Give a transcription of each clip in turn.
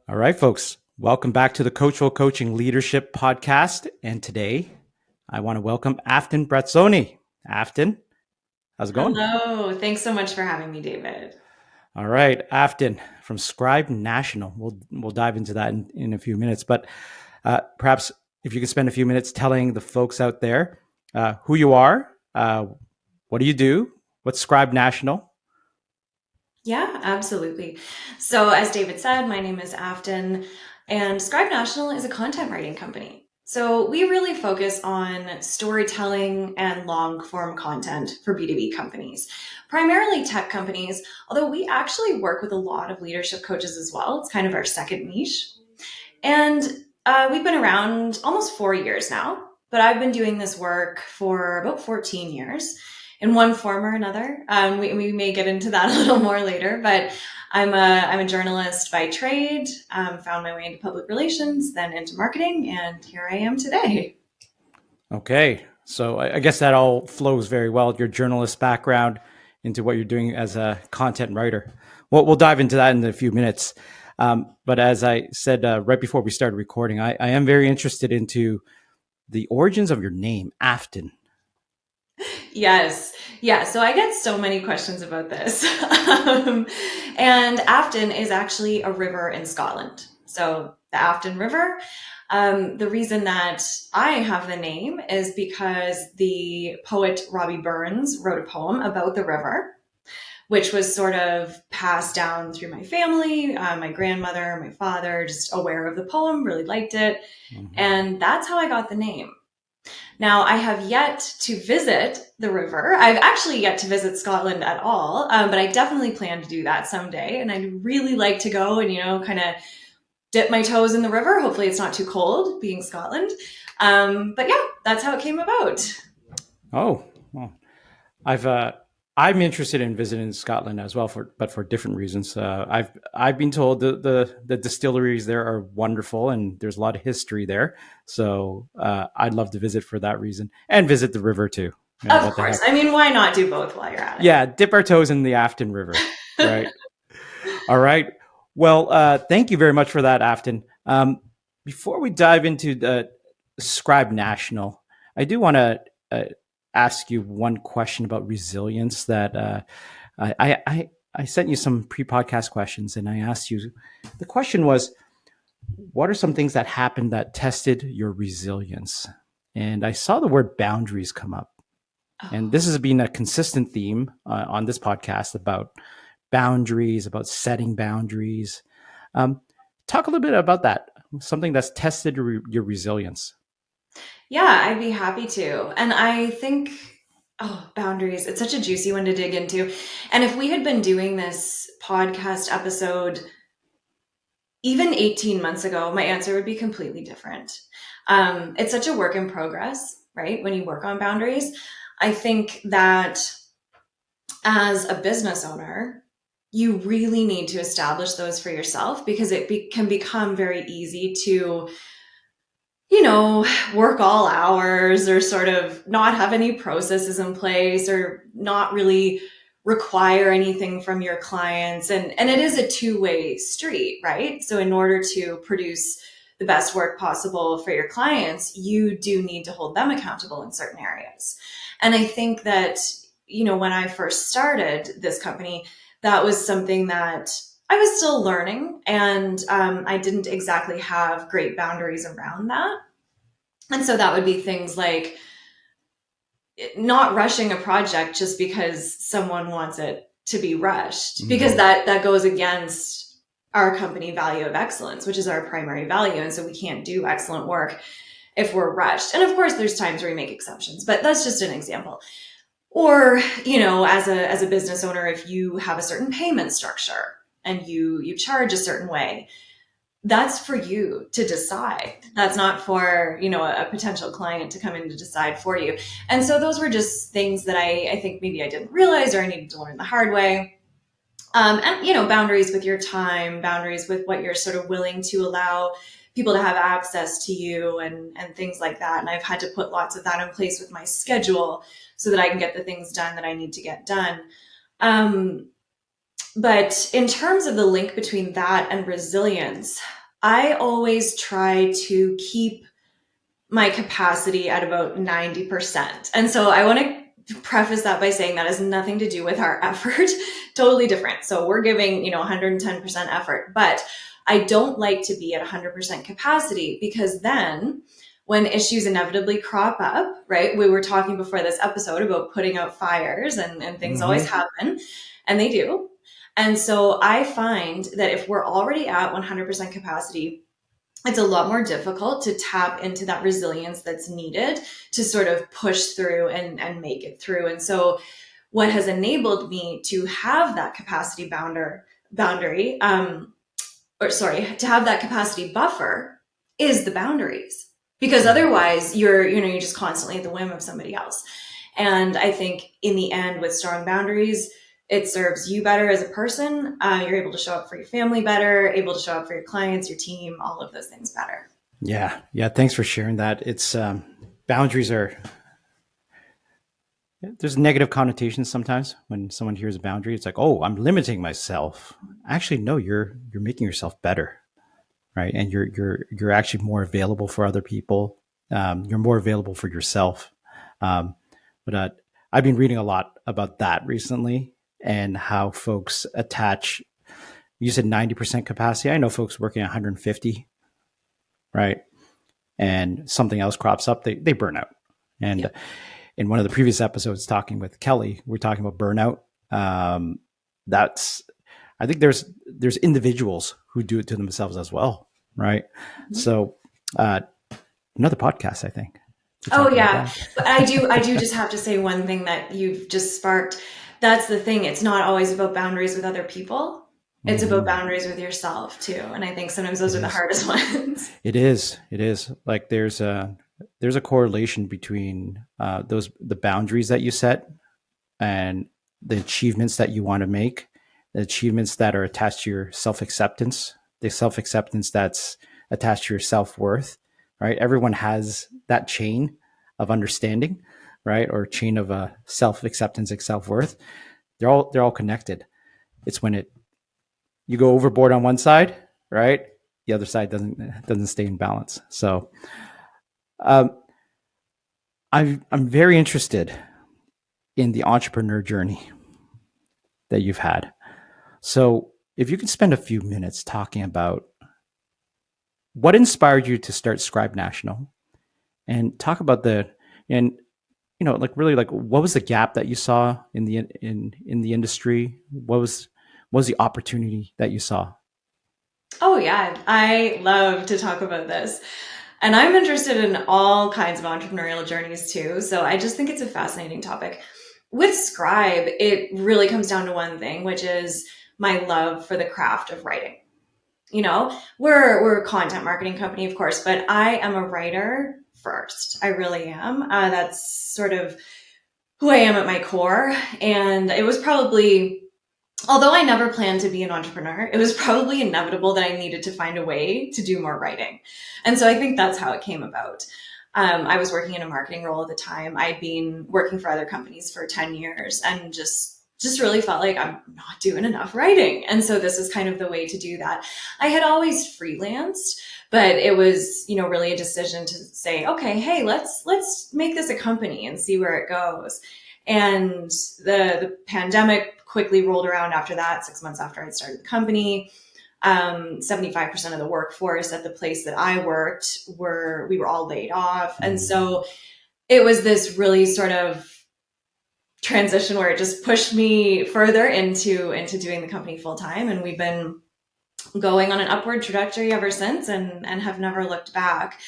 All right, folks, welcome back to the Coachful Coaching Leadership Podcast. And today I want to welcome Afton Brazzoni. Afton, how's it going? Hello. Thanks so much for having me, David. All right, Afton from Scribe National. We'll dive into that in a few minutes. But perhaps if you could spend a few minutes telling the folks out there who you are, what do you do, what's Scribe National? Yeah, absolutely. So as David said, my name is Afton, and Scribe National is a content writing company. So we really focus on storytelling and long form content for B2B companies, primarily tech companies, although we actually work with a lot of leadership coaches as well. It's kind of our second niche. And we've been around almost 4 years now, but I've been doing this work for about 14 years. In one form or another. We may get into that a little more later, but I'm a journalist by trade, found my way into public relations, then into marketing, and here I am today. Okay, so I guess that all flows very well, your journalist background into what you're doing as a content writer. Well, we'll dive into that in a few minutes. But as I said right before we started recording, I am very interested into the origins of your name, Afton. Yes. Yeah. So I get so many questions about this. And Afton is actually a river in Scotland. So the Afton River. The reason that I have the name is because the poet Robbie Burns wrote a poem about the river, which was sort of passed down through my family, my grandmother, my father, just aware of the poem, really liked it. Mm-hmm. And that's how I got the name. Now, I have yet to visit the river. I've actually yet to visit Scotland at all, but I definitely plan to do that someday. And I'd really like to go and, kind of dip my toes in the river. Hopefully it's not too cold being Scotland. But yeah, that's how it came about. Oh, well, I'm interested in visiting Scotland as well, but for different reasons. I've been told the distilleries there are wonderful and there's a lot of history there. So I'd love to visit for that reason and visit the river too. Of course. I mean, why not do both while you're at it? Yeah, dip our toes in the Afton River. Right. All right. Well, thank you very much for that, Afton. Before we dive into the Scribe National, I do want to ask you one question about resilience that I sent you some pre-podcast questions and I asked you, the question was, what are some things that happened that tested your resilience? And I saw the word boundaries come up. Oh. And this has been a consistent theme on this podcast about boundaries, about setting boundaries. Talk a little bit about that, something that's tested your resilience. Yeah, I'd be happy to. And I think, boundaries, it's such a juicy one to dig into. And if we had been doing this podcast episode even 18 months ago, my answer would be completely different. It's such a work in progress, right? When you work on boundaries, I think that as a business owner, you really need to establish those for yourself because it can become very easy to work all hours or sort of not have any processes in place or not really require anything from your clients. And it is a two-way street, right? So in order to produce the best work possible for your clients, you do need to hold them accountable in certain areas. And I think that, when I first started this company, that was something that I was still learning and I didn't exactly have great boundaries around that. And so that would be things like not rushing a project just because someone wants it to be rushed, because that goes against our company value of excellence, which is our primary value. And so we can't do excellent work if we're rushed. And of course, there's times where we make exceptions, but that's just an example. Or, as a business owner, if you have a certain payment structure and you charge a certain way, that's for you to decide. That's not for, a potential client to come in to decide for you. And so those were just things that I think maybe I didn't realize or I needed to learn the hard way. And, boundaries with your time, boundaries with what you're sort of willing to allow people to have access to you and things like that. And I've had to put lots of that in place with my schedule so that I can get the things done that I need to get done. But in terms of the link between that and resilience, I always try to keep my capacity at about 90%. And so I want to preface that by saying that has nothing to do with our effort. Totally different. So we're giving, 110% effort, but I don't like to be at 100% capacity, because then when issues inevitably crop up, right? We were talking before this episode about putting out fires, and things always happen, and they do. And so I find that if we're already at 100% capacity, it's a lot more difficult to tap into that resilience that's needed to sort of push through and make it through. And so what has enabled me to have that capacity boundary, to have that capacity buffer is the boundaries, because otherwise you're just constantly at the whim of somebody else. And I think in the end, with strong boundaries, it serves you better as a person. You're able to show up for your family better, able to show up for your clients, your team, all of those things better. Yeah. Thanks for sharing that. It's boundaries are. There's negative connotations sometimes when someone hears a boundary. It's like, oh, I'm limiting myself. Actually, no, you're making yourself better, right? And you're actually more available for other people. You're more available for yourself. But I've been reading a lot about that recently, and how folks attach. You said 90% capacity. I know folks working at 150, right? And something else crops up, they burn out. And in one of the previous episodes, talking with Kelly, we're talking about burnout. I think there's individuals who do it to themselves as well, right? So another podcast, I think. Oh yeah, but I do just have to say one thing that you've just sparked. That's the thing. It's not always about boundaries with other people. It's about boundaries with yourself too. And I think sometimes those are the hardest ones. It is. Like there's a correlation between the boundaries that you set and the achievements that you want to make, the achievements that are attached to your self-acceptance, the self-acceptance that's attached to your self-worth, right? Everyone has that chain of understanding, right? Or chain of self-acceptance and self-worth. They're all connected. It's when you go overboard on one side, right? The other side doesn't stay in balance. So I'm very interested in the entrepreneur journey that you've had. So if you could spend a few minutes talking about what inspired you to start Scribe National, and talk about what was the gap that you saw in the industry? What was the opportunity that you saw? Oh yeah, I love to talk about this. And I'm interested in all kinds of entrepreneurial journeys too. So I just think it's a fascinating topic. With Scribe, it really comes down to one thing, which is my love for the craft of writing. We're a content marketing company, of course, but I am a writer first. I really am. That's sort of who I am at my core. And it was probably, although I never planned to be an entrepreneur, it was probably inevitable that I needed to find a way to do more writing. And so I think that's how it came about. I was working in a marketing role at the time. I'd been working for other companies for 10 years and just really felt like I'm not doing enough writing. And so this is kind of the way to do that. I had always freelanced, but it was, really a decision to say, okay, hey, let's make this a company and see where it goes. And the pandemic quickly rolled around after that, 6 months after I'd started the company. 75% of the workforce at the place that I worked we were all laid off. And so it was this really sort of transition where it just pushed me further into doing the company full time. And we've been going on an upward trajectory ever since and have never looked back.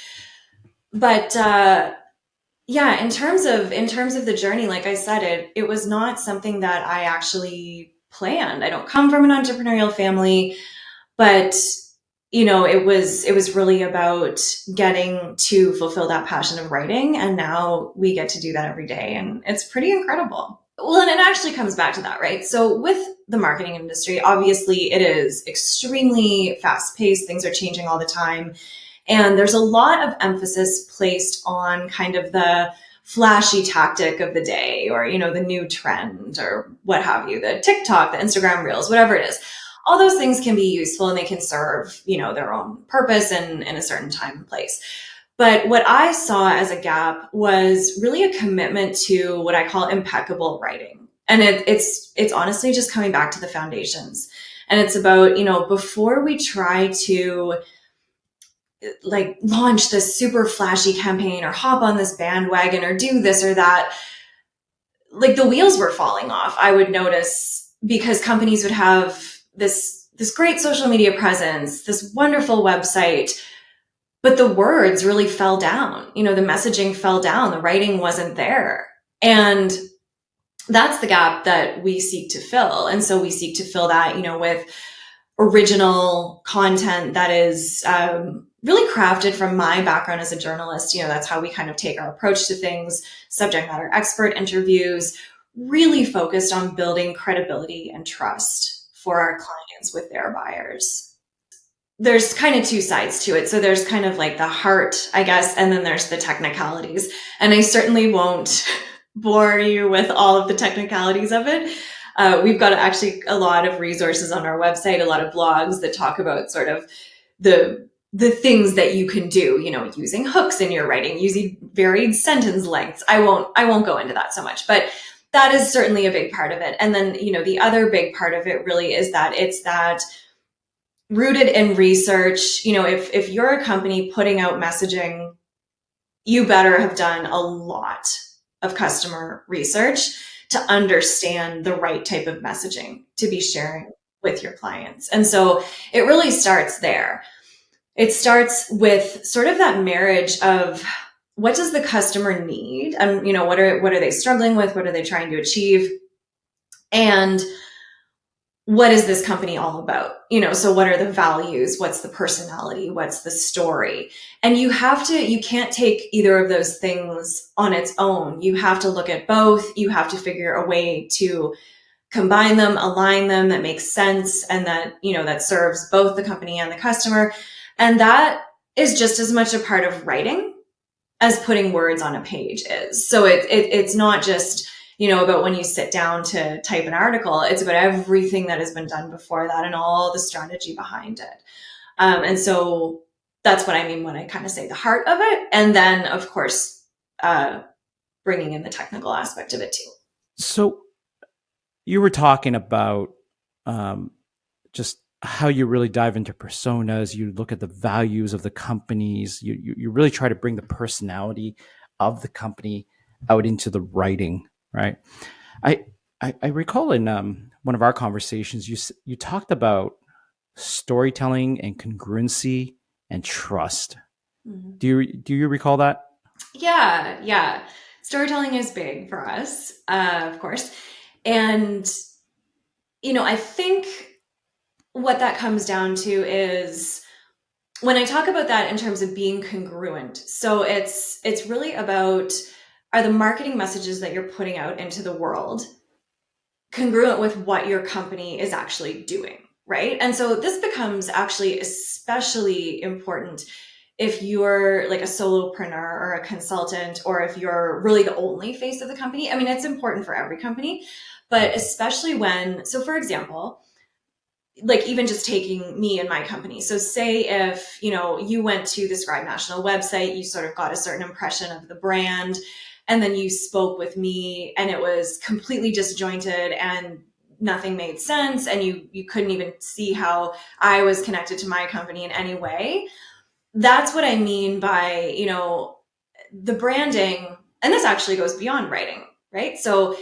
But in terms of the journey, like I said, it was not something that I actually planned. I don't come from an entrepreneurial family, but it was really about getting to fulfill that passion of writing. And now we get to do that every day. And it's pretty incredible. Well, and it actually comes back to that, right? So with the marketing industry, obviously it is extremely fast paced. Things are changing all the time. And there's a lot of emphasis placed on kind of the flashy tactic of the day, or, the new trend, or what have you, the TikTok, the Instagram reels, whatever it is. All those things can be useful and they can serve, their own purpose in a certain time and place. But what I saw as a gap was really a commitment to what I call impeccable writing. And it's honestly just coming back to the foundations. And it's about, before we try to like launch this super flashy campaign or hop on this bandwagon or do this or that, like the wheels were falling off, I would notice, because companies would have this great social media presence, this wonderful website, but the words really fell down. The messaging fell down, the writing wasn't there. And that's the gap that we seek to fill. And so we seek to fill that, with original content that is really crafted from my background as a journalist. That's how we kind of take our approach to things, subject matter expert interviews, really focused on building credibility and trust for our clients with their buyers. There's kind of two sides to it. So there's kind of like the heart, I guess, and then there's the technicalities. And I certainly won't bore you with all of the technicalities of it. We've got actually a lot of resources on our website, a lot of blogs that talk about sort of the things that you can do, using hooks in your writing, using varied sentence lengths. I won't go into that so much, but that is certainly a big part of it. And then, the other big part of it really is that it's that rooted in research. If you're a company putting out messaging, you better have done a lot of customer research to understand the right type of messaging to be sharing with your clients. And so it really starts there. It starts with sort of that marriage of what does the customer need? And, what are they struggling with? What are they trying to achieve? And what is this company all about? So what are the values? What's the personality? What's the story? And you can't take either of those things on its own. You have to look at both. You have to figure a way to combine them, align them, that makes sense, and that, that serves both the company and the customer. And that is just as much a part of writing as putting words on a page is. So it's not just, about when you sit down to type an article. It's about everything that has been done before that and all the strategy behind it. And so that's what I mean when I kind of say the heart of it. And then, of course, bringing in the technical aspect of it too. So you were talking about just how you really dive into personas. You look at the values of the companies. You really try to bring the personality of the company out into the writing, right? I recall in one of our conversations, you talked about storytelling and congruency and trust. Mm-hmm. Do you recall that? Yeah. Storytelling is big for us, of course. And, I think what that comes down to is when I talk about that in terms of being congruent. So it's really about, are the marketing messages that you're putting out into the world congruent with what your company is actually doing, right? And so this becomes actually especially important if you're like a solopreneur or a consultant, or if you're really the only face of the company. I mean, it's important for every company, but especially so for example, like even just taking me and my company. So say if, you went to the Scribe National website, you sort of got a certain impression of the brand, and then you spoke with me and it was completely disjointed and nothing made sense, and you couldn't even see how I was connected to my company in any way. That's what I mean by, the branding. And this actually goes beyond writing, right? So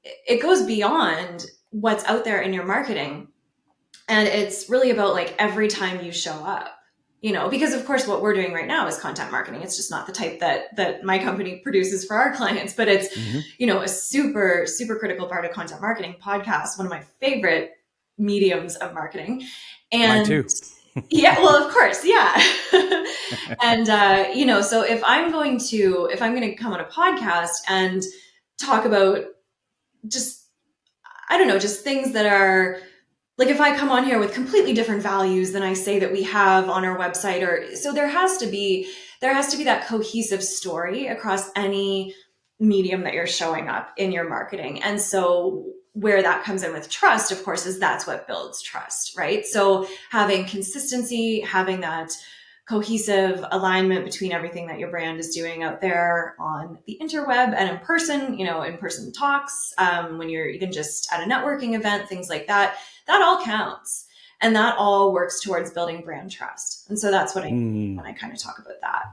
it goes beyond what's out there in your marketing. And it's really about like every time you show up, because of course what we're doing right now is content marketing. It's just not the type that my company produces for our clients, but it's, a super, super critical part of content marketing. Podcast, one of my favorite mediums of marketing. And mine too. Yeah, well, of course. Yeah. And, so if I'm going to come on a podcast and talk about just, I don't know, just things that are like if I come on here with completely different values than I say that we have on our website, or so there has to be that cohesive story across any medium that you're showing up in your marketing. And so where that comes in with trust, of course, is that's what builds trust, right? So having consistency, having that cohesive alignment between everything that your brand is doing out there on the interweb and in person, in person talks, when you're even just at a networking event, things like that, that all counts. And that all works towards building brand trust. And so that's what I mean when I kind of talk about that.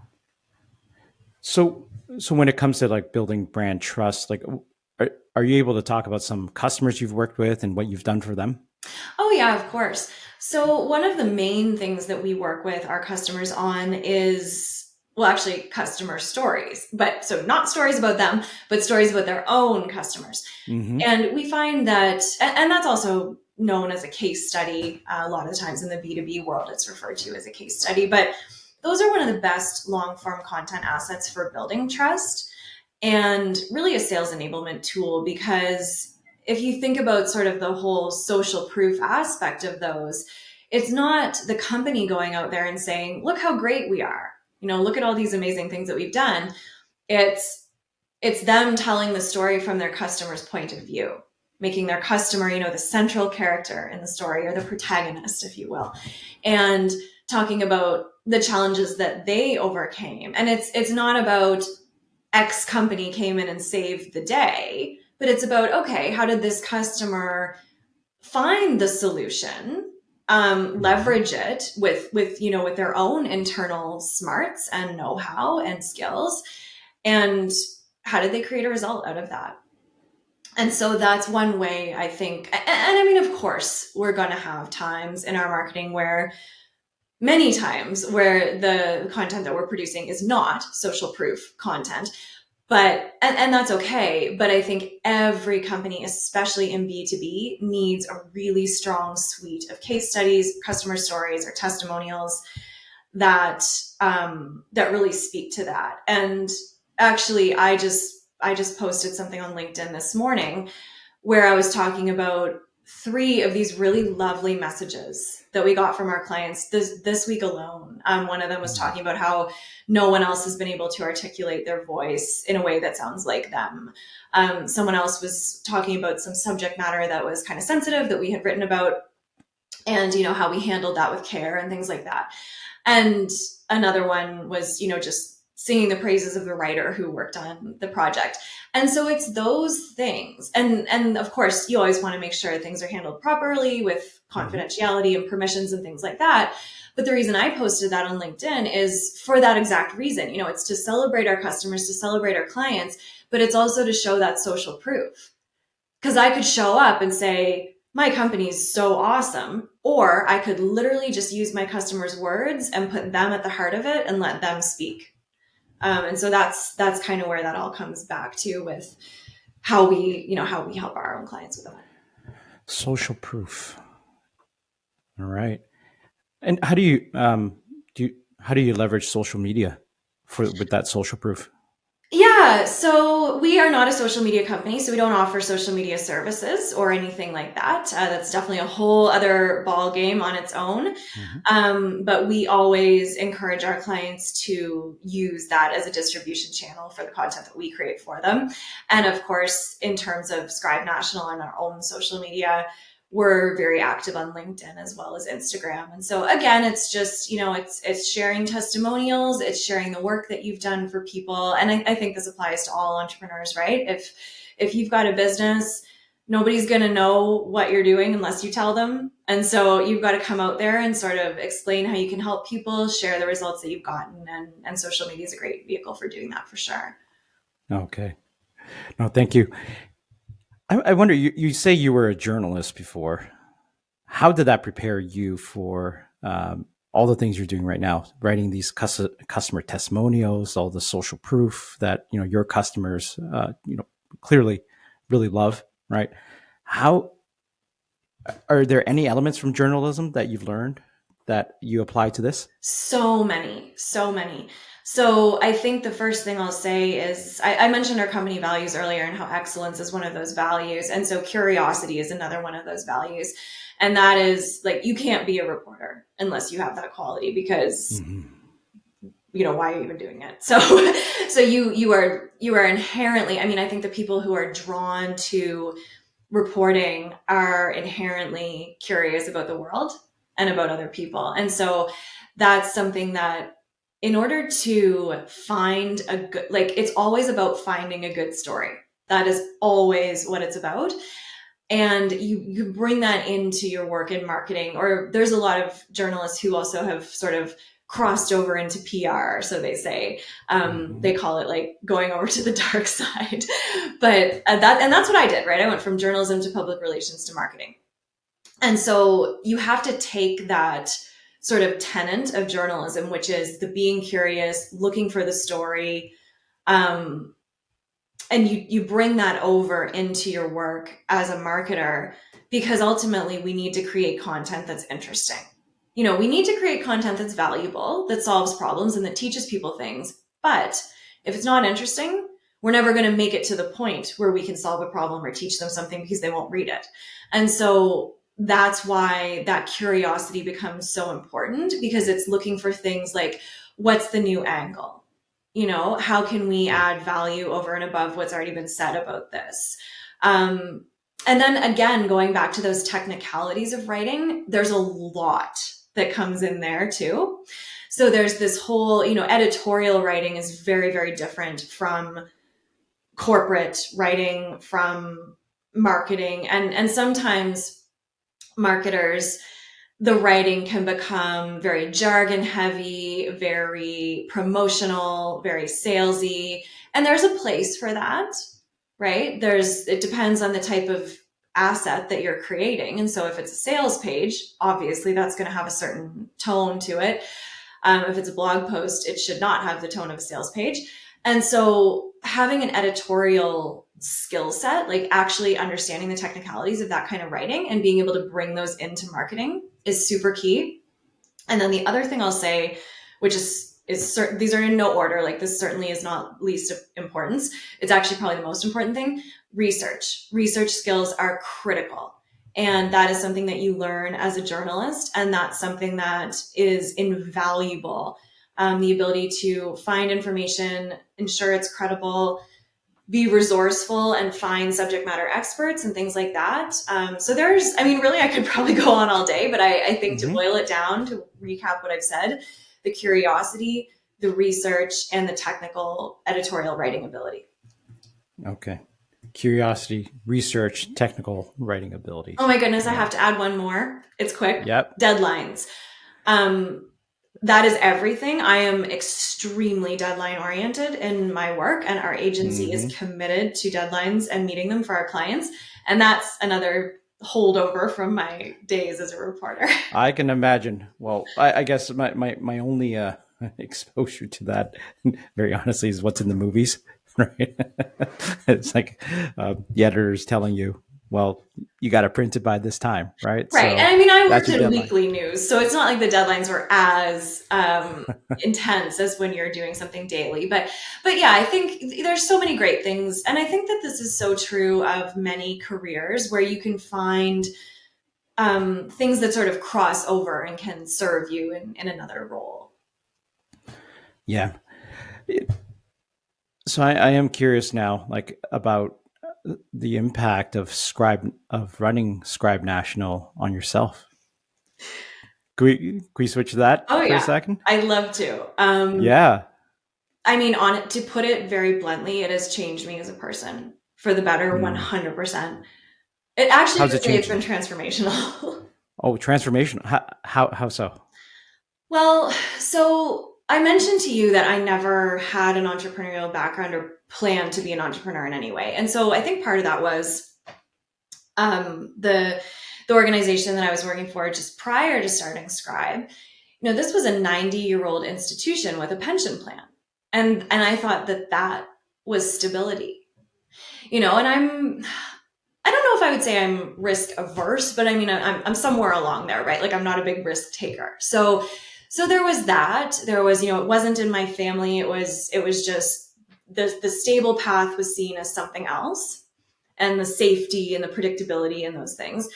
So, when it comes to like building brand trust, like, are you able to talk about some customers you've worked with and what you've done for them? Oh, yeah, of course. So, one of the main things that we work with our customers on is, well, actually, customer stories. But so not stories about them, but stories about their own customers. Mm-hmm. And we find that, and that's also known as a case study. A lot of the times in the B2B world, it's referred to as a case study. But those are one of the best long form content assets for building trust and really a sales enablement tool, because if you think about sort of the whole social proof aspect of those, it's not the company going out there and saying, look how great we are, look at all these amazing things that we've done. It's them telling the story from their customer's point of view, making their customer, the central character in the story, or the protagonist, if you will, and talking about the challenges that they overcame. And it's not about X company came in and saved the day, but it's about, okay, how did this customer find the solution, leverage it with their own internal smarts and know-how and skills, and how did they create a result out of that? And so that's one way, I think. And I mean, of course, we're going to have times in our marketing many times where the content that we're producing is not social proof content. But, and that's okay. But I think every company, especially in B2B, needs a really strong suite of case studies, customer stories, or testimonials that really speak to that. And actually, I just posted something on LinkedIn this morning where I was talking about 3 of these really lovely messages that we got from our clients this week alone. One of them was talking about how no one else has been able to articulate their voice in a way that sounds like them. Someone else was talking about some subject matter that was kind of sensitive that we had written about, and how we handled that with care and things like that. And another one was, just singing the praises of the writer who worked on the project. And so it's those things. And of course, you always want to make sure things are handled properly with confidentiality and permissions and things like that. But the reason I posted that on LinkedIn is for that exact reason. It's to celebrate our customers, to celebrate our clients, but it's also to show that social proof. Because I could show up and say, my company's so awesome, or I could literally just use my customers' words and put them at the heart of it and let them speak. And so that's kind of where that all comes back to, with how we help our own clients with that. Social proof. All right. And how do you leverage social media with that social proof? Yeah, so we are not a social media company, so we don't offer social media services or anything like that. That's definitely a whole other ball game on its own. But we always encourage our clients to use that as a distribution channel for the content that we create for them. And of course, in terms of Scribe National and our own social media, we're very active on LinkedIn as well as Instagram. And so again, it's just, it's sharing testimonials, it's sharing the work that you've done for people. And I think this applies to all entrepreneurs, right? If you've got a business, nobody's going to know what you're doing unless you tell them. And so you've got to come out there and sort of explain how you can help people, share the results that you've gotten. And social media is a great vehicle for doing that, for sure. Okay. No, thank you. I wonder, you say you were a journalist before. How did that prepare you for all the things you're doing right now, writing these customer testimonials, all the social proof that your customers clearly really love, right? How are there any elements from journalism that you've learned that you apply to this? So many. So I think the first thing I'll say is I mentioned our company values earlier and how excellence is one of those values. And so curiosity is another one of those values. And that is like, you can't be a reporter unless you have that quality, because why are you even doing it? So you are inherently, I mean, I think the people who are drawn to reporting are inherently curious about the world and about other people. And so that's something that, in order to find a good, like, it's always about finding a good story. That is always what it's about. And you bring that into your work in marketing, or there's a lot of journalists who also have sort of crossed over into PR. So they say, they call it like going over to the dark side. But that's what I did, right? I went from journalism to public relations to marketing. And so you have to take that sort of tenet of journalism, which is the being curious, looking for the story, and you bring that over into your work as a marketer, because ultimately we need to create content that's interesting. We need to create content that's valuable, that solves problems and that teaches people things. But if it's not interesting, we're never going to make it to the point where we can solve a problem or teach them something, because they won't read it. And so that's why that curiosity becomes so important, because it's looking for things like, what's the new angle? How can we add value over and above what's already been said about this? And then again, going back to those technicalities of writing, there's a lot that comes in there too. So there's this whole, editorial writing is very, very different from corporate writing, from marketing. And sometimes marketers, the writing can become very jargon heavy, very promotional, very salesy. And there's a place for that, right? It depends on the type of asset that you're creating. And so if it's a sales page, obviously that's going to have a certain tone to it. If it's a blog post, it should not have the tone of a sales page. And so having an editorial skill set, like actually understanding the technicalities of that kind of writing and being able to bring those into marketing, is super key. And then the other thing I'll say, which is certain, these are in no order, like this certainly is not least of importance. It's actually probably the most important thing. Research skills are critical. And that is something that you learn as a journalist. And that's something that is invaluable. The ability to find information, ensure it's credible, be resourceful, and find subject matter experts and things like that. So really, I could probably go on all day, but I think to boil it down, to recap what I've said, the curiosity, the research, and the technical editorial writing ability. Okay. Curiosity, research, technical writing ability. Oh my goodness, I have to add one more. It's quick. Yep. Deadlines. That is everything. I am extremely deadline oriented in my work, and our agency is committed to deadlines and meeting them for our clients. And that's another holdover from my days as a reporter. I can imagine. Well, I guess my only exposure to that, very honestly, is what's in the movies, right? It's like the editor's telling you, well, you got to print it by this time, right? Right. So and I worked in weekly news, so it's not like the deadlines were as intense as when you're doing something daily. But yeah, I think there's so many great things. And I think that this is so true of many careers, where you can find things that sort of cross over and can serve you in another role. Yeah. So I am curious now, like, about the impact of running Scribe National on yourself. Can we switch to that for a second? I'd love to. Yeah. I mean, to put it very bluntly, it has changed me as a person for the better, 100%. It actually, it's been transformational. Oh, transformational. How so? Well, so I mentioned to you that I never had an entrepreneurial background or planned to be an entrepreneur in any way. And so I think part of that was the organization that I was working for just prior to starting Scribe. This was a 90-year-old institution with a pension plan. And I thought that was stability. And I don't know if I would say I'm risk averse, but I mean, I'm somewhere along there, right? Like, I'm not a big risk taker. So So there was that. There was, it wasn't in my family. It was just the stable path was seen as something else, and the safety and the predictability and those things.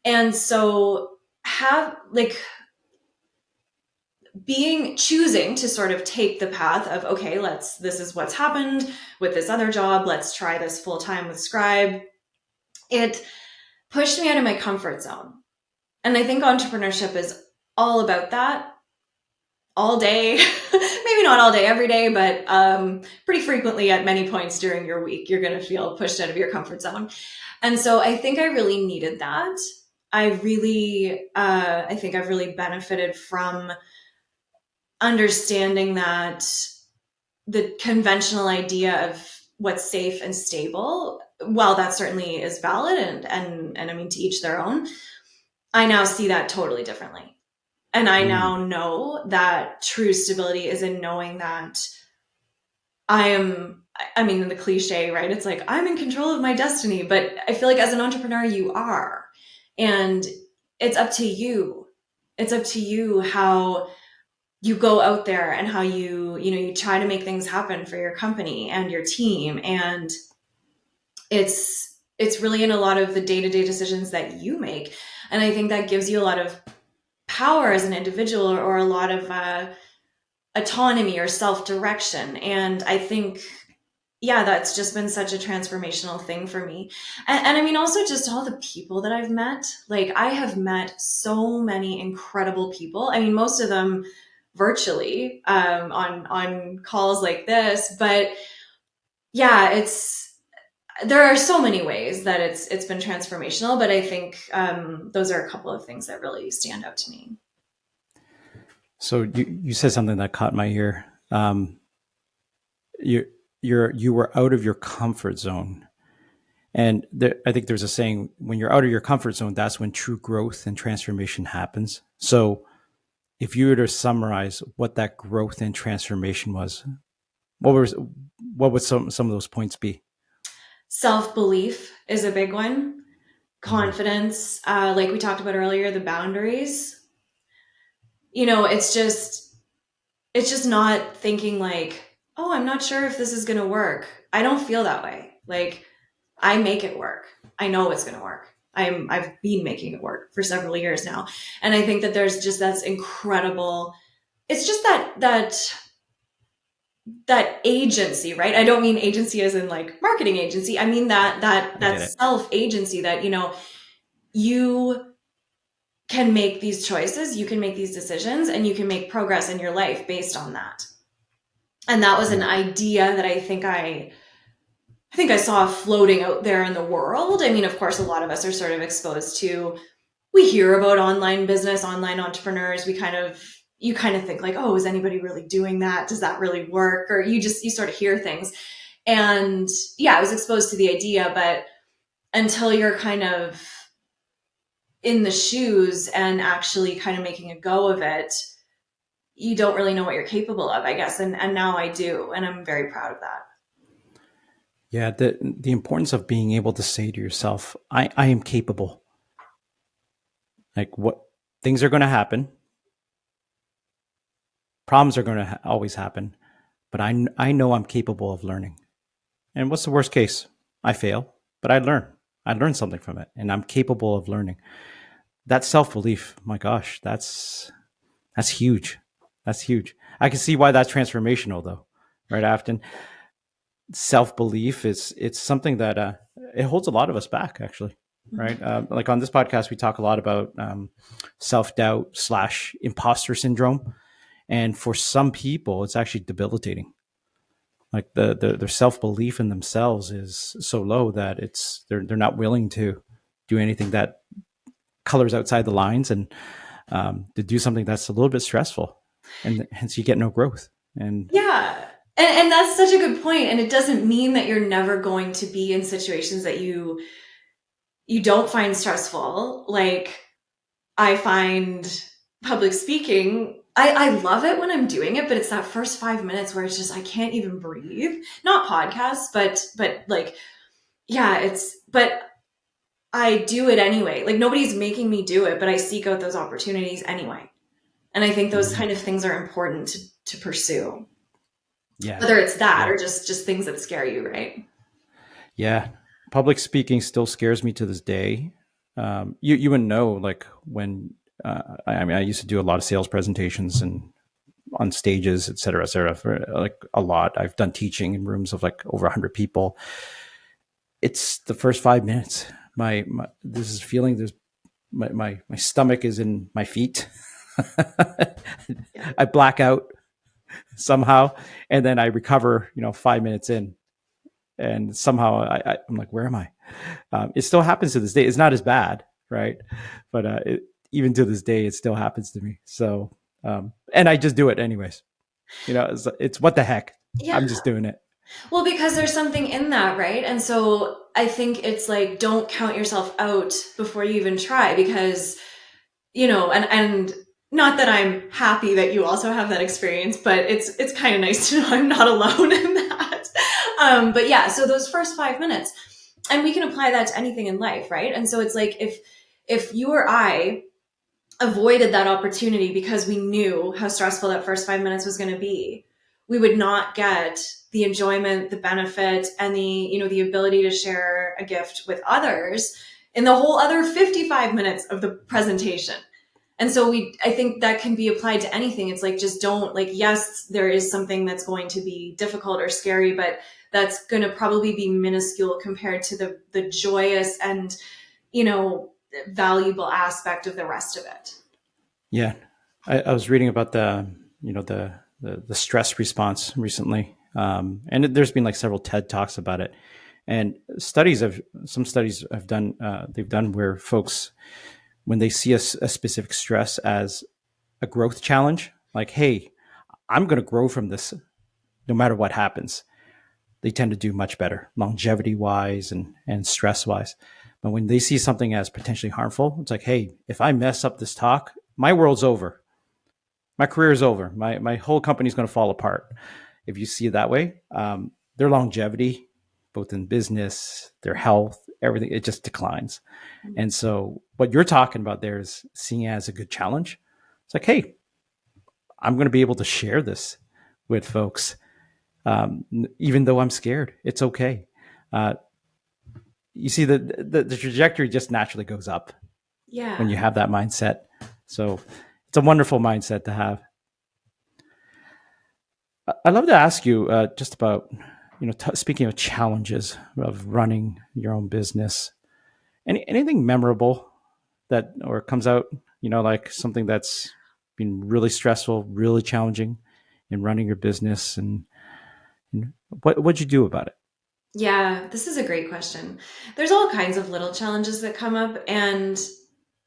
And so have like choosing to sort of take the path of, okay, this is what's happened with this other job. Let's try this full time with Scribe. It pushed me out of my comfort zone. And I think entrepreneurship is all about that all day. Maybe not all day, every day, but pretty frequently at many points during your week, you're going to feel pushed out of your comfort zone. And so I think I really needed that. I think I've really benefited from understanding that the conventional idea of what's safe and stable, while that certainly is valid and I mean, to each their own, I now see that totally differently. And I now know that true stability is in knowing that I mean, the cliche, right? It's like, I'm in control of my destiny, but I feel like as an entrepreneur, you are. And it's up to you. It's up to you how you go out there and how you try to make things happen for your company and your team. And it's really in a lot of the day-to-day decisions that you make. And I think that gives you a lot of power as an individual, or a lot of autonomy or self-direction. And I think, yeah, that's just been such a transformational thing for me. And I mean, also just all the people that I've met. Like, I have met so many incredible people. I mean, most of them virtually, on calls like this, but yeah, there are so many ways that it's been transformational, but I think those are a couple of things that really stand out to me. So you said something that caught my ear. You were out of your comfort zone, and I think there's a saying: when you're out of your comfort zone, that's when true growth and transformation happens. So, if you were to summarize what that growth and transformation was, what would some of those points be? Self-belief is a big one. Confidence, like we talked about earlier, the boundaries. It's just not thinking like, oh, I'm not sure if this is going to work. I don't feel that way. Like, I make it work. I know it's going to work. I've been making it work for several years now. And I think that there's just that's incredible. It's just that agency, right? I don't mean agency as in like marketing agency. I mean that self agency that, you can make these choices, you can make these decisions, and you can make progress in your life based on that. And that was an idea that I think I saw floating out there in the world. I mean, of course, a lot of us are sort of exposed to, we hear about online business, online entrepreneurs. You kind of think like, oh, is anybody really doing that? Does that really work? Or you sort of hear things. And yeah, I was exposed to the idea, but until you're kind of in the shoes and actually kind of making a go of it, you don't really know what you're capable of, I guess. And now I do. And I'm very proud of that. Yeah. The importance of being able to say to yourself, I am capable. Like, what things are going to happen. Problems are going to always happen, but I know I'm capable of learning. And what's the worst case? I fail, but I learn. I learn something from it, and I'm capable of learning. That self-belief, my gosh, that's huge. That's huge. I can see why that's transformational, though, right, Afton? Self-belief it's something that it holds a lot of us back, actually, right? Like on this podcast, we talk a lot about self-doubt / imposter syndrome. And for some people, it's actually debilitating. Like their self-belief in themselves is so low that they're not willing to do anything that colors outside the lines, and to do something that's a little bit stressful, and hence you get no growth. And yeah, and that's such a good point. And it doesn't mean that you're never going to be in situations that you don't find stressful. Like, I find public speaking, I love it when I'm doing it, but it's that first 5 minutes where it's just, I can't even breathe. Not podcasts, but like, yeah, but I do it anyway. Like, nobody's making me do it, but I seek out those opportunities anyway. And I think those Mhm. kind of things are important to pursue, Yeah. whether it's that Yeah. or just things that scare you, right? Yeah. Public speaking still scares me to this day. You wouldn't know, like, when I mean, I used to do a lot of sales presentations and on stages, et cetera, for like a lot. I've done teaching in rooms of like over 100 people. It's the first 5 minutes. My this is feeling. There's my stomach is in my feet. Yeah. I black out somehow, and then I recover. 5 minutes in, and somehow I'm like, where am I? It still happens to this day. It's not as bad, right? But even to this day, it still happens to me. So, and I just do it anyways. It's what the heck. Yeah. I'm just doing it. Well, because there's something in that, right? And so I think it's like, don't count yourself out before you even try, because, and not that I'm happy that you also have that experience, but it's kind of nice to know I'm not alone in that. But yeah, so those first 5 minutes, and we can apply that to anything in life, right? And so it's like, if you or I avoided that opportunity because we knew how stressful that first 5 minutes was going to be, we would not get the enjoyment, the benefit, and the ability to share a gift with others in the whole other 55 minutes of the presentation. And so I think that can be applied to anything. It's like, just don't, like, yes, there is something that's going to be difficult or scary, but that's going to probably be minuscule compared to the joyous and, you know, valuable aspect of the rest of it. Yeah, I was reading about the stress response recently, and there's been like several TED talks about it, and some studies have done they've done where folks, when they see a specific stress as a growth challenge, like, hey, I'm going to grow from this no matter what happens, they tend to do much better longevity wise and stress wise. But when they see something as potentially harmful, it's like, hey, if I mess up this talk, my world's over. My career is over. My whole company is going to fall apart. If you see it that way, their longevity, both in business, their health, everything, it just declines. And so what you're talking about there is seeing it as a good challenge. It's like, hey, I'm going to be able to share this with folks, even though I'm scared. It's okay. Uh, you see, the trajectory just naturally goes up when Yeah. you have that mindset. So it's a wonderful mindset to have. I'd love to ask you just about, speaking of challenges of running your own business, anything memorable that or comes out, like something that's been really stressful, really challenging in running your business, and what'd you do about it? Yeah, this is a great question. There's all kinds of little challenges that come up, and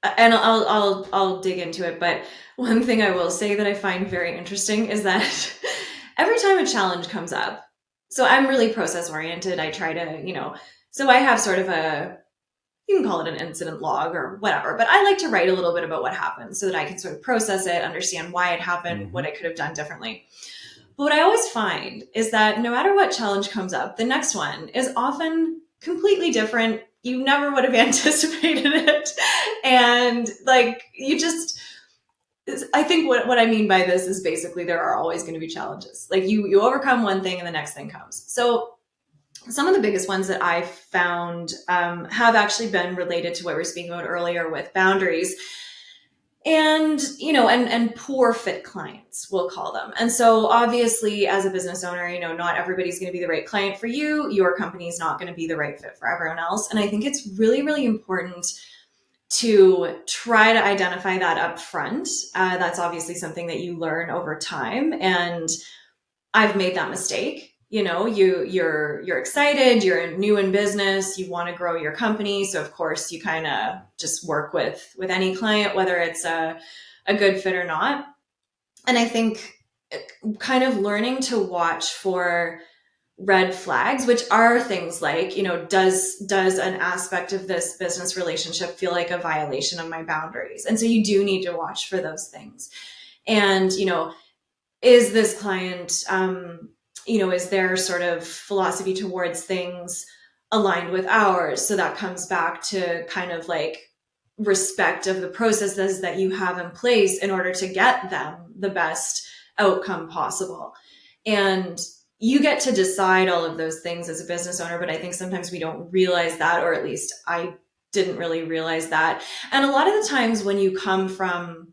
I'll dig into it, but one thing I will say that I find very interesting is that every time a challenge comes up, so I'm really process oriented. I try to, so I have sort of you can call it an incident log or whatever, but I like to write a little bit about what happened so that I can sort of process it, understand why it happened, what Mm-hmm. I could have done differently. But what I always find is that no matter what challenge comes up, the next one is often completely different. You never would have anticipated it. And like, I think what I mean by this is basically there are always going to be challenges. Like you overcome one thing and the next thing comes. So some of the biggest ones that I've found have actually been related to what we were speaking about earlier with boundaries and and poor fit clients, we'll call them. And so obviously as a business owner, not everybody's going to be the right client for you. Your company is not going to be the right fit for everyone else. And I think it's really, really important to try to identify that up front. That's obviously something that you learn over time, and I've made that mistake. You're excited, you're new in business, you want to grow your company, so of course you kind of just work with any client, whether it's a good fit or not. And I think kind of learning to watch for red flags, which are things like, does an aspect of this business relationship feel like a violation of my boundaries? And so you do need to watch for those things. And is this client, is their sort of philosophy towards things aligned with ours? So that comes back to kind of like respect of the processes that you have in place in order to get them the best outcome possible. And you get to decide all of those things as a business owner, but I think sometimes we don't realize that, or at least I didn't really realize that. And a lot of the times when you come from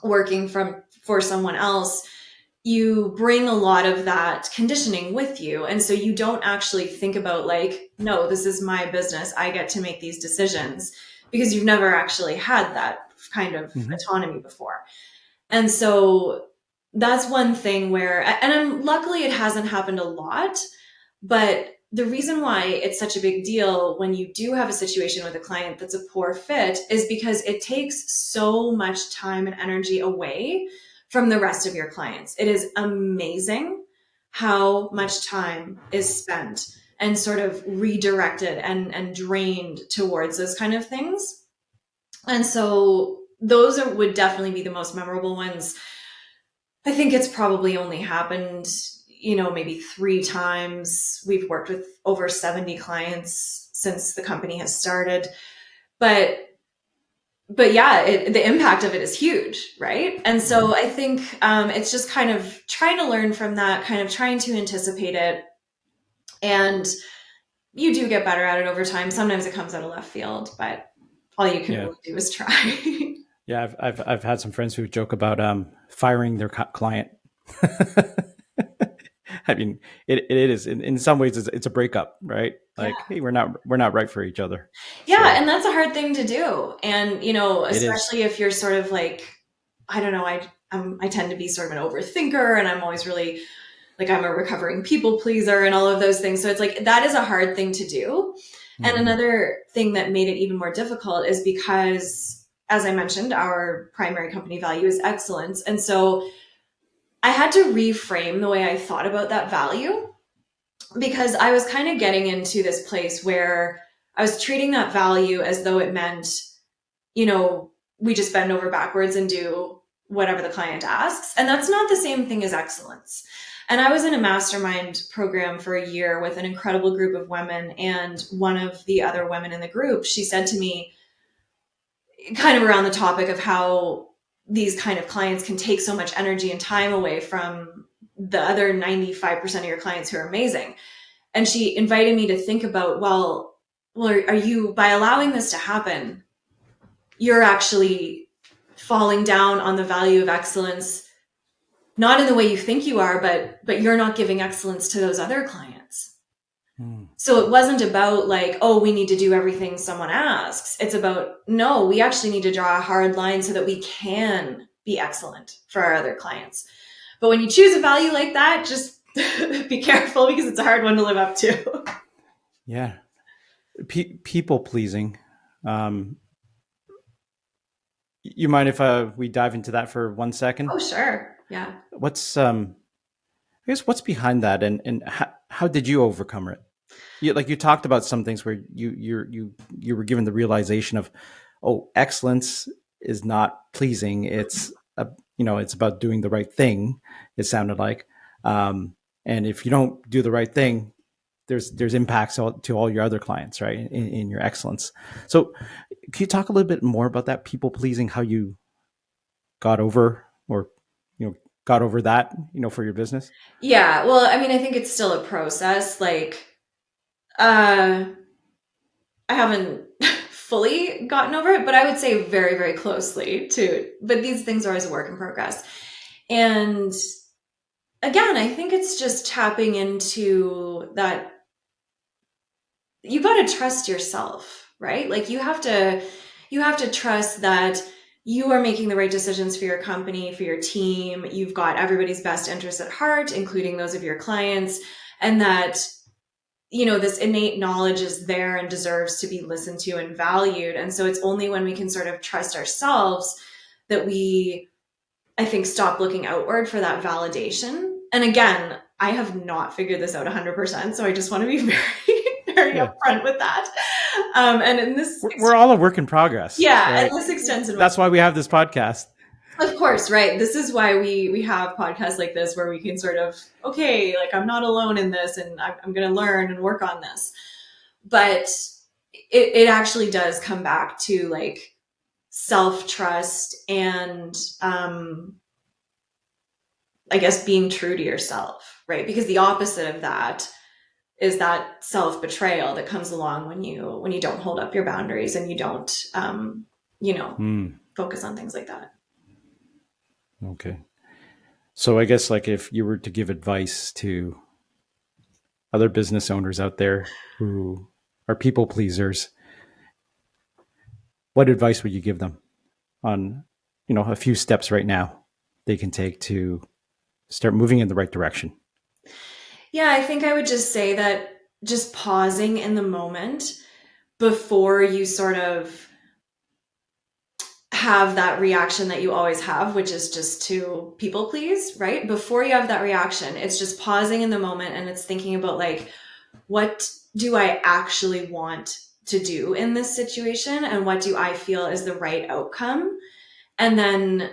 working for someone else, you bring a lot of that conditioning with you. And so you don't actually think about like, no, this is my business. I get to make these decisions, because you've never actually had that kind of autonomy before. And so that's one thing where, and luckily it hasn't happened a lot, but the reason why it's such a big deal when you do have a situation with a client that's a poor fit is because it takes so much time and energy away from the rest of your clients. It is amazing how much time is spent and sort of redirected and drained towards those kind of things. And so those would definitely be the most memorable ones. I think it's probably only happened, maybe 3 times. We've worked with over 70 clients since the company has started. But yeah, the impact of it is huge, right? And so I think it's just kind of trying to learn from that, kind of trying to anticipate it. And you do get better at it over time. Sometimes it comes out of left field, but all you can really do is try. Yeah, I've had some friends who joke about firing their client. I mean, it is in some ways it's a breakup, right? Like, hey, we're not right for each other. Yeah, so. And that's a hard thing to do. And especially if you're sort of like, I don't know, I tend to be sort of an overthinker, and I'm always really like, I'm a recovering people pleaser and all of those things. So it's like, that is a hard thing to do. And another thing that made it even more difficult is because, as I mentioned, our primary company value is excellence. And so I had to reframe the way I thought about that value, because I was kind of getting into this place where I was treating that value as though it meant, we just bend over backwards and do whatever the client asks. And that's not the same thing as excellence. And I was in a mastermind program for a year with an incredible group of women. And one of the other women in the group, she said to me, kind of around the topic of how these kind of clients can take so much energy and time away from the other 95% of your clients who are amazing. And she invited me to think about, well, are you, by allowing this to happen, you're actually falling down on the value of excellence, not in the way you think you are, but you're not giving excellence to those other clients. So it wasn't about like, oh, we need to do everything someone asks. It's about, no, we actually need to draw a hard line so that we can be excellent for our other clients. But when you choose a value like that, just be careful, because it's a hard one to live up to. Yeah. People pleasing. You mind if we dive into that for 1 second? Oh, sure. Yeah. What's what's behind that, and how did you overcome it? You talked about some things where you were given the realization of, oh, excellence is not pleasing. It's it's about doing the right thing. It sounded like, and if you don't do the right thing, there's impacts to all your other clients, right? In your excellence. So, can you talk a little bit more about that people pleasing? How you got over that, for your business? Yeah. Well, I mean, I think it's still a process. Like, I haven't fully gotten over it, but I would say very, very closely to, but these things are always a work in progress. And again, I think it's just tapping into that. You got to trust yourself, right? Like you have to trust that you are making the right decisions for your company, for your team. You've got everybody's best interests at heart, including those of your clients, and that this innate knowledge is there and deserves to be listened to and valued. And so it's only when we can sort of trust ourselves that we, I think, stop looking outward for that validation. And again, I have not figured this out 100%. So I just want to be very upfront with that. And in this, we're all a work in progress. Yeah. Right? And this extends. That's why we have this podcast. Of course, right. This is why we have podcasts like this, where we can sort of, okay, like I'm not alone in this, and I'm going to learn and work on this. But it actually does come back to like self-trust and I guess being true to yourself, right? Because the opposite of that is that self-betrayal that comes along when you don't hold up your boundaries and you don't you know Hmm. focus on things like that. Okay. So I guess like if you were to give advice to other business owners out there who are people pleasers, what advice would you give them on, a few steps right now they can take to start moving in the right direction? Yeah, I think I would just say that just pausing in the moment before you sort of have that reaction that you always have, which is just to people please, right? Before you have that reaction, it's just pausing in the moment and it's thinking about like, what do I actually want to do in this situation? And what do I feel is the right outcome? And then,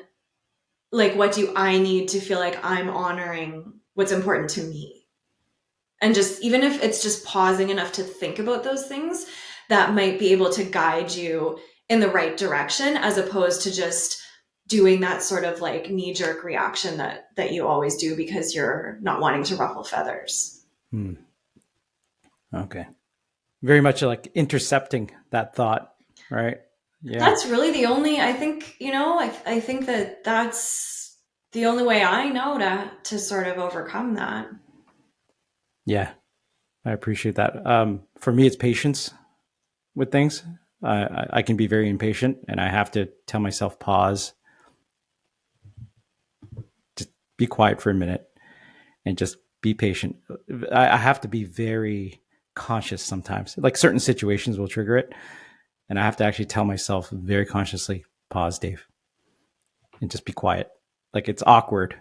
like, what do I need to feel like I'm honoring what's important to me? And just, even if it's just pausing enough to think about those things, that might be able to guide you in the right direction as opposed to just doing that sort of like knee jerk reaction that you always do because you're not wanting to ruffle feathers. Hmm. Okay. Very much like intercepting that thought, right? Yeah. That's really the only, I think, I think that that's the only way I know to sort of overcome that. Yeah. I appreciate that. For me, it's patience with things. I can be very impatient and I have to tell myself, pause, just be quiet for a minute and just be patient. I have to be very conscious sometimes. Like certain situations will trigger it. And I have to actually tell myself very consciously, pause, Dave, and just be quiet. Like it's awkward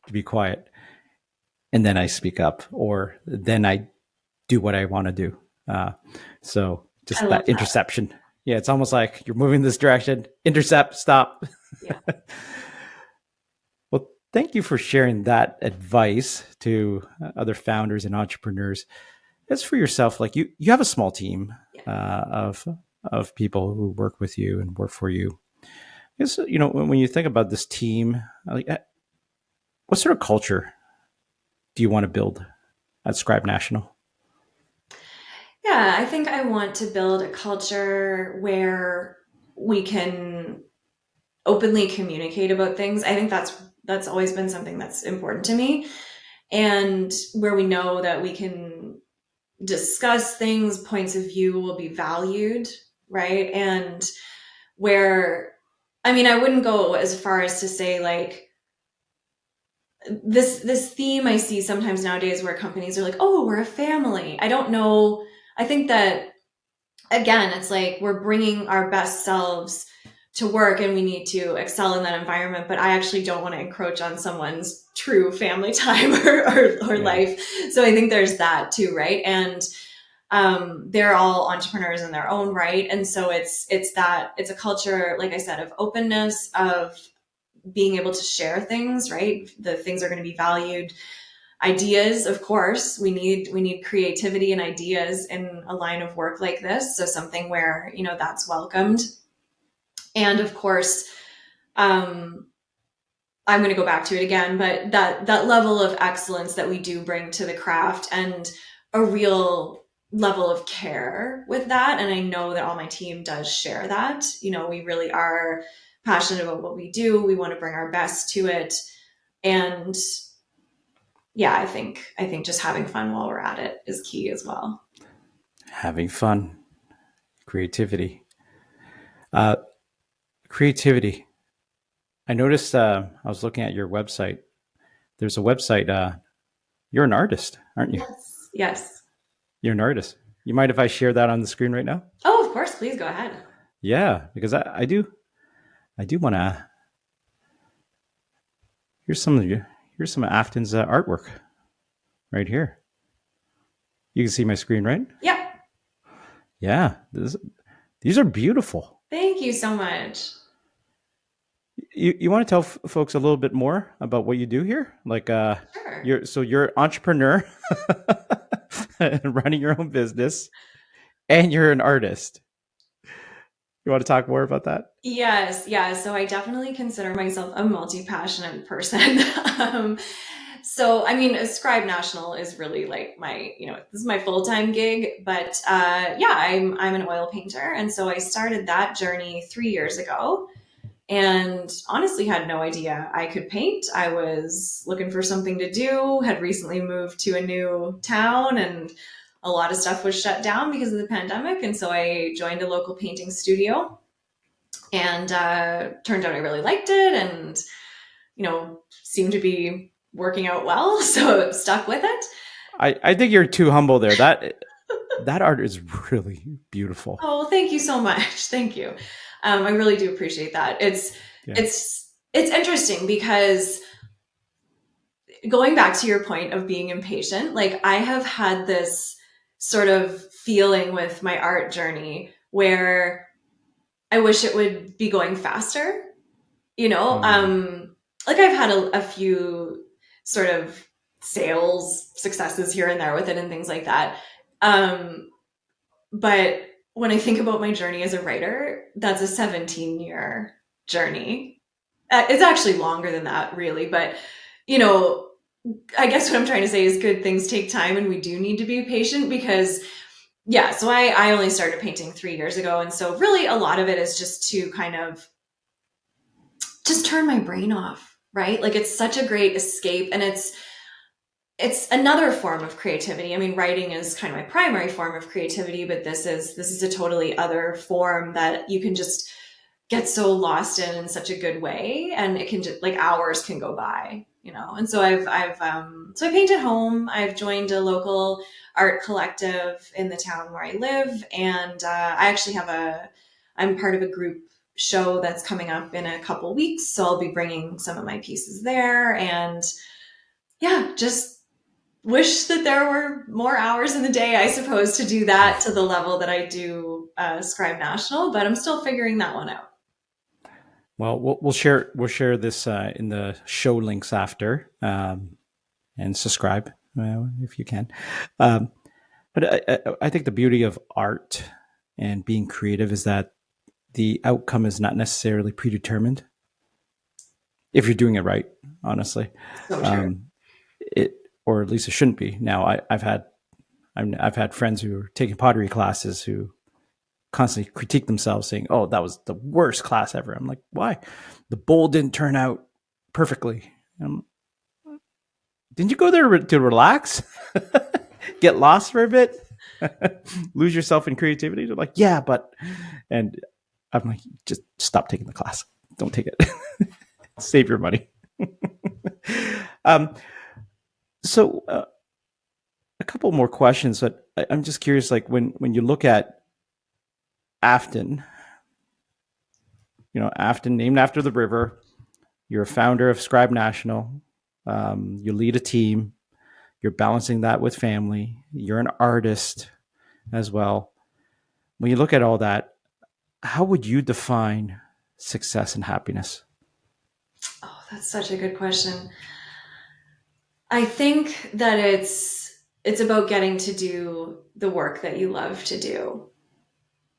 to be quiet. And then I speak up or then I do what I want to do. So I just love that that. interception. Yeah, it's almost like you're moving this direction, intercept, stop. Yeah. Well, thank you for sharing that advice to other founders and entrepreneurs. As for yourself, like you have a small team Yeah. of people who work with you and work for you. I guess when you think about this team, like what sort of culture do you want to build at Scribe National? Yeah, I think I want to build a culture where we can openly communicate about things. I think that's always been something that's important to me, and where we know that we can discuss things, points of view will be valued, right? And where, I mean, I wouldn't go as far as to say like this theme I see sometimes nowadays where companies are like, "Oh, we're a family." I don't know. I think that again, it's like we're bringing our best selves to work and we need to excel in that environment. But I actually don't want to encroach on someone's true family time or Yeah. life. So I think there's that too, right? And they're all entrepreneurs in their own right. And so it's a culture, like I said, of openness, of being able to share things, right? The things are going to be valued. Ideas, of course, we need creativity and ideas in a line of work like this, so something where that's welcomed. And of course, um I'm going to go back to it again, but that level of excellence that we do bring to the craft and a real level of care with that. And I know that all my team does share that. We really are passionate about what we do, we want to bring our best to it. And yeah, I think just having fun while we're at it is key as well. Having fun, creativity. Uh, creativity. I noticed I was looking at your website. There's a website. You're an artist, aren't you? Yes. Yes. You're an artist. You mind if I share that on the screen right now? Oh, of course. Please go ahead. Yeah, because I do want to. Here's some of you. Here's some of Afton's artwork right here. You can see my screen, right? Yep. Yeah, these are beautiful. Thank you so much. You want to tell folks a little bit more about what you do here? Like, Sure. you're an entrepreneur, running your own business, and you're an artist. You want to talk more about that? Yes, yeah. So I definitely consider myself a multi-passionate person. um, so I mean, Scribe National is really like my, this is my full-time gig. But yeah, I'm an oil painter, and so I started that journey 3 years ago. And honestly, had no idea I could paint. I was looking for something to do. Had recently moved to a new town, and a lot of stuff was shut down because of the pandemic. And so I joined a local painting studio, and turned out I really liked it, and seemed to be working out well, so stuck with it. I think you're too humble there. That art is really beautiful. Oh, thank you so much. Thank you. I really do appreciate that. Yeah. It's interesting because, going back to your point of being impatient, like I have had this sort of feeling with my art journey where I wish it would be going faster. you know Mm. like I've had a few sort of sales successes here and there with it and things like that. But when I think about my journey as a writer, that's a 17-year journey. It's actually longer than that, really. But you know I guess what I'm trying to say is good things take time, and we do need to be patient because, yeah, so I only started painting 3 years ago. And so really a lot of it is just to kind of just turn my brain off, right? Like it's such a great escape, and it's another form of creativity. I mean, writing is kind of my primary form of creativity, but this is a totally other form that you can just get so lost in such a good way, and it can just, like, hours can go by. And so I paint at home. I've joined a local art collective in the town where I live, and I actually I'm part of a group show that's coming up in a couple weeks, so I'll be bringing some of my pieces there. And yeah, just wish that there were more hours in the day, I suppose, to do that to the level that I do Scribe National, but I'm still figuring that one out. Well, we'll share this in the show links after, and subscribe if you can. Um, but I think the beauty of art and being creative is that the outcome is not necessarily predetermined if you're doing it right. Honestly, So true. um, it or at least it shouldn't be. Now, I've had friends who are taking pottery classes who constantly critique themselves, saying, "Oh, that was the worst class ever." I'm like, "Why? The bowl didn't turn out perfectly." Didn't you go there to relax, get lost for a bit, lose yourself in creativity? They're like, "Yeah, but," and I'm like, "Just stop taking the class. Don't take it. Save your money." um, so, a couple more questions, but I'm just curious. Like when you look at Afton, Afton, named after the river. You're a founder of Scribe National. You lead a team. You're balancing that with family. You're an artist as well. When you look at all that, how would you define success and happiness? Oh, that's such a good question. I think that it's about getting to do the work that you love to do.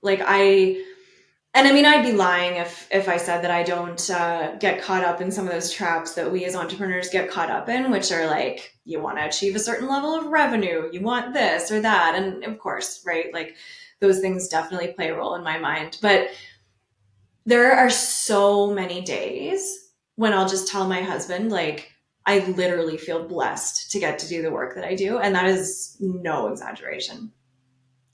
Like I mean, I'd be lying if I said that I don't get caught up in some of those traps that we as entrepreneurs get caught up in, which are like, you want to achieve a certain level of revenue, you want this or that, and of course, right? Like those things definitely play a role in my mind. But there are so many days when I'll just tell my husband, like, I literally feel blessed to get to do the work that I do, and that is no exaggeration.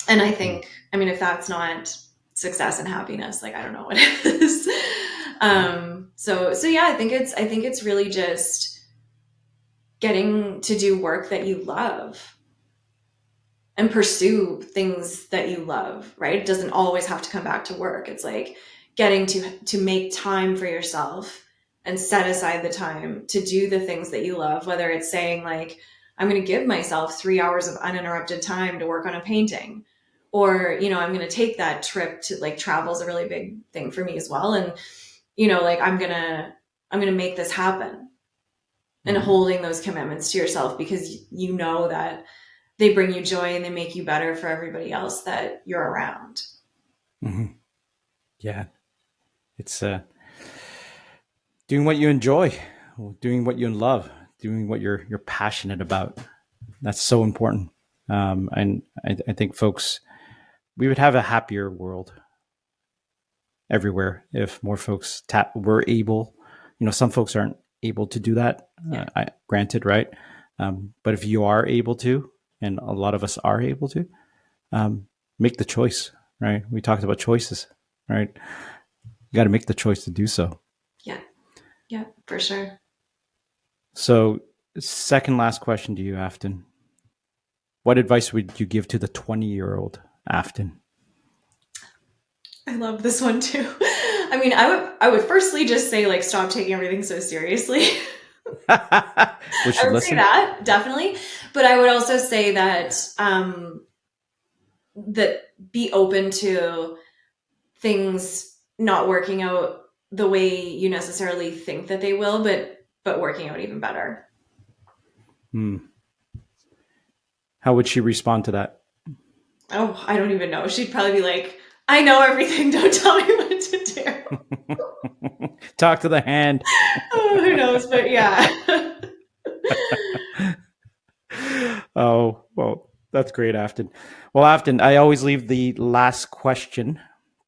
And I Mm. think, I mean, if that's not success and happiness, like I don't know what is. Yeah. So yeah, I think it's really just getting to do work that you love and pursue things that you love, right? It doesn't always have to come back to work. It's like getting to make time for yourself and set aside the time to do the things that you love, whether it's saying like, I'm going to give myself 3 hours of uninterrupted time to work on a painting, or I'm going to take that trip to, like, travel is a really big thing for me as well. And like I'm going to make this happen, and Mm-hmm. holding those commitments to yourself because you know that they bring you joy and they make you better for everybody else that you're around. Mm-hmm. Yeah. It's doing what you enjoy, doing what you love, doing what you're passionate about. That's so important. And I think folks, we would have a happier world everywhere if more folks were able. Some folks aren't able to do that. Yeah. Granted, right? But if you are able to, and a lot of us are able to, make the choice. Right? We talked about choices. Right? You got to make the choice to do so. Yeah. Yeah, for sure. So, second last question to you, Afton. What advice would you give to the 20-year-old Afton? I love this one too. I mean, I would firstly just say like stop taking everything so seriously. Would I she would say listen? that definitely, but I would also say that that be open to things not working out the way you necessarily think that they will, but working out even better. Hmm. How would she respond to that? Oh, I don't even know. She'd probably be like, "I know everything. Don't tell me what to do." Talk to the hand. Oh, who knows? But yeah. Oh, well, that's great, Afton. Well, Afton, I always leave the last question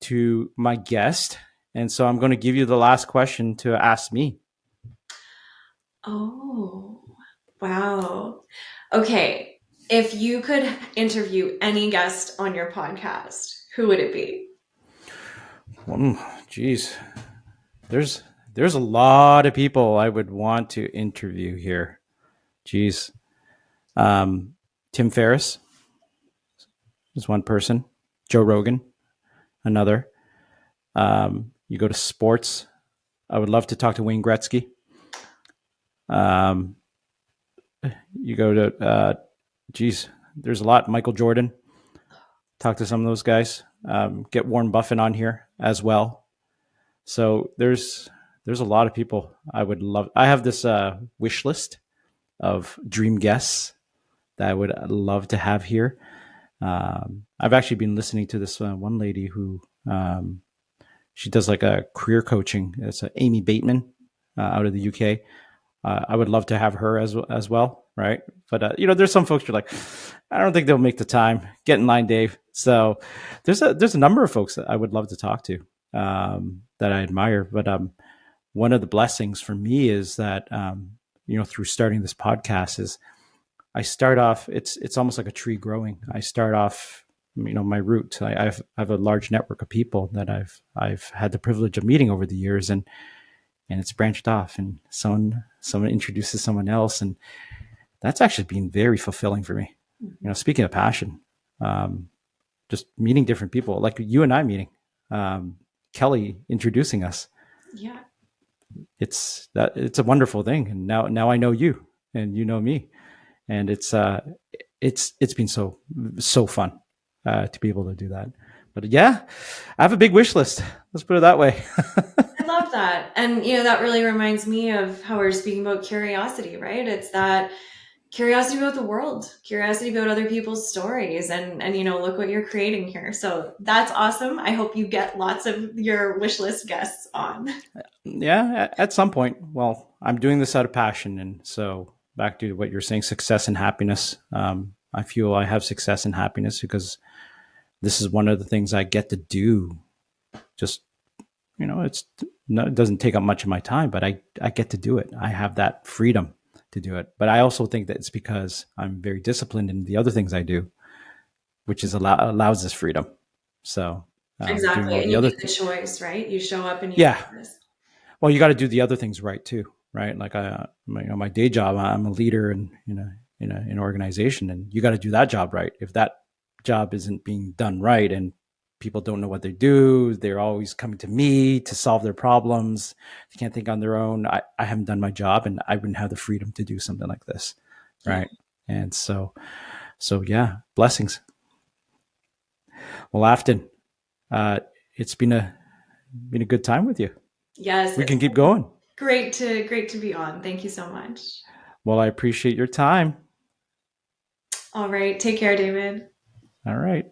to my guest. And so I'm going to give you the last question to ask me. Oh, wow. Okay. If you could interview any guest on your podcast, who would it be? Geez, there's there's a lot of people I would want to interview here. Geez, um, Tim Ferriss is one person. Joe Rogan, another. You go to sports. I would love to talk to Wayne Gretzky. Um, you go to, geez, there's a lot. Michael Jordan. Talk to some of those guys. Get Warren Buffett on here as well. So there's a lot of people I would love. I have this wish list of dream guests that I would love to have here. I've actually been listening to this one lady who she does like a career coaching. It's Amy Bateman out of the UK. I would love to have her as well, right? But there's some folks who are like, I don't think they'll make the time. Get in line, Dave. So there's a number of folks that I would love to talk to that I admire. But one of the blessings for me is that through starting this podcast is I start off. It's almost like a tree growing. I start off. My roots. I have a large network of people that I've had the privilege of meeting over the years, and it's branched off, and someone introduces someone else, and that's actually been very fulfilling for me. Speaking of passion, just meeting different people, like you and I meeting, Kelly introducing us. Yeah. It's a wonderful thing, and now I know you, and you know me, and it's been so fun to be able to do that. But yeah, I have a big wish list. Let's put it that way. I love that. And, that really reminds me of how we were speaking about curiosity, right? It's that curiosity about the world, curiosity about other people's stories, and look what you're creating here. So that's awesome. I hope you get lots of your wish list guests on. Yeah, at some point. Well, I'm doing this out of passion, and so back to what you're saying, success and happiness. I feel I have success and happiness because this is one of the things I get to do. Just it doesn't take up much of my time, but I get to do it. I have that freedom to do it. But I also think that it's because I'm very disciplined in the other things I do, which allows this freedom. So doing Exactly. all And the you other make the choice, right? You show up and you yeah. do this. Well, you got to do the other things right too, right? Like my day job, I'm a leader in an organization, and you got to do that job right. If that job isn't being done right, and people don't know what they do, they're always coming to me to solve their problems. They can't think on their own. I haven't done my job, and I wouldn't have the freedom to do something like this, Yeah. right? And so yeah, blessings. Well, Afton, uh, it's been a good time with you. Yes. We It's can keep going. great to be on. Thank you so much. Well, I appreciate your time. All right. Take care, David. All right.